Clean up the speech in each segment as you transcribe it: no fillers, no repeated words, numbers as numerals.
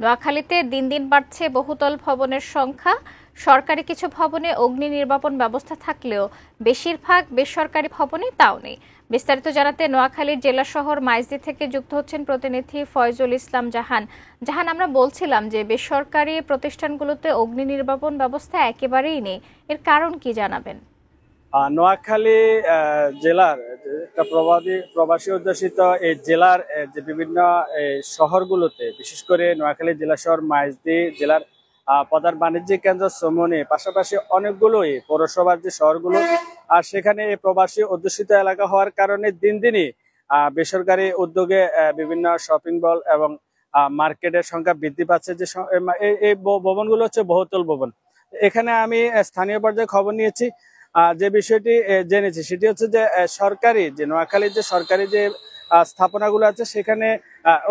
নোয়াখালীতে দিন দিন বাড়ছে বহুতল ভবনের সংখ্যা। সরকারি কিছু ভবনে অগ্নি নির্বাপন ব্যবস্থা থাকলেও বেশিরভাগ বেসরকারি ভবনে তাও নেই। বিস্তারিত জানাতে নোয়াখালীর জেলা শহর মাইজদী থেকে যুক্ত হচ্ছেন প্রতিনিধি ফয়জুল ইসলাম জাহান। জাহান, আমরা বলছিলাম যে বেসরকারি প্রতিষ্ঠানগুলোতে অগ্নি নির্বাপন ব্যবস্থা একেবারেই নেই, এর কারণ কি জানাবেন? নোয়াখালী জেলার একটা প্রবাসী অধ্যুষিত এই জেলার যে বিভিন্ন শহরগুলোতে, বিশেষ করে নোয়াখালী জেলা শহর মাইজদী জেলার প্রধান বাণিজ্যিক কেন্দ্র সমনি, পাশাপাশি অনেকগুলোই পৌরসভার যে শহরগুলো, আর সেখানে এই প্রবাসী অধ্যুষিত এলাকা হওয়ার কারণে দিন দিনই বেসরকারি উদ্যোগে বিভিন্ন শপিং মল এবং মার্কেটের সংখ্যা বৃদ্ধি পাচ্ছে। যে এই ভবনগুলো হচ্ছে বহুতল ভবন। এখানে আমি স্থানীয় পর্যায়ে খবর নিয়েছি, যে বিষয়টি জেনেছি সেটি হচ্ছে যে সরকারি যে নোয়াখালীর যে সরকারি যে স্থাপনাগুলো আছে সেখানে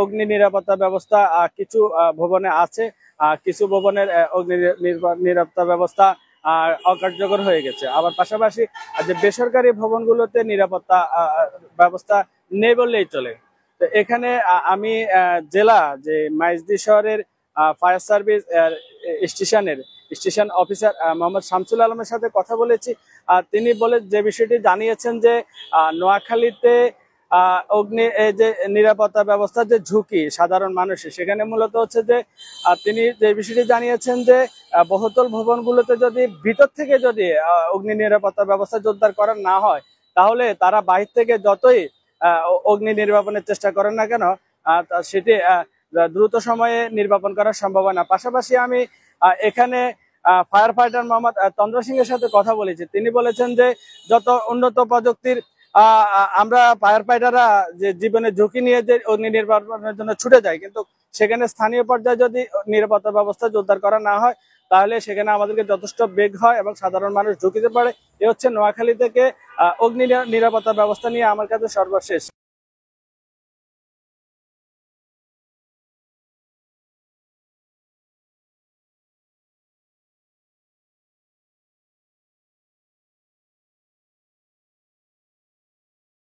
অগ্নি নিরাপত্তা ব্যবস্থা কিছু ভবনে আছে, কিছু ভবনের অগ্নি নিরাপত্তা ব্যবস্থা অকার্যকর হয়ে গেছে। আবার পাশাপাশি যে বেসরকারি ভবনগুলোতে নিরাপত্তা ব্যবস্থা নেই বললেই চলে। তো এখানে আমি জেলা যে মাইজদী শহরের fire service station officer Mohammad Shamsul আলমের সাথে কথা বলেছি। তিনি যে বিষয়টি জানিয়েছেন যে নোয়াখালীতে অগ্নি যে নিরাপত্তা ব্যবস্থার যে ঝুঁকি সাধারণ মানুষের, সেখানে মূলত হচ্ছে যে তিনি যে বিষয়টি জানিয়েছেন যে বহুতল ভবনগুলোতে যদি ভিতর থেকে যদি অগ্নি নিরাপত্তা ব্যবস্থা জোরদার করা না হয়, তাহলে তারা বাহির থেকে যতই অগ্নি নির্বাপনের চেষ্টা করেন না কেন, সেটি দ্রুত সময়ে নির্বাপন করার সম্ভাবনা। পাশাপাশি আমি এখানে ফায়ার ফাইটার মোহাম্মদ চন্দ্র সিং এর সাথে কথা বলেছি। তিনি বলেছেন যে যত উন্নত প্রযুক্তির আমরা ফায়ার ফাইটাররা যে জীবনের ঝুঁকি নিয়ে যে অগ্নি নির্বাপনের জন্য ছুটে যায়, কিন্তু সেখানে স্থানীয় পর্যায়ে যদি নিরাপত্তা ব্যবস্থা জোরদার করা না হয়, তাহলে সেখানে আমাদেরকে যথেষ্ট বেগ হয় এবং সাধারণ মানুষ ঝুঁকিতে পড়ে। এ হচ্ছে নোয়াখালী থেকে অগ্নি নিরাপত্তা ব্যবস্থা নিয়ে আমার কাছে সর্বশেষ।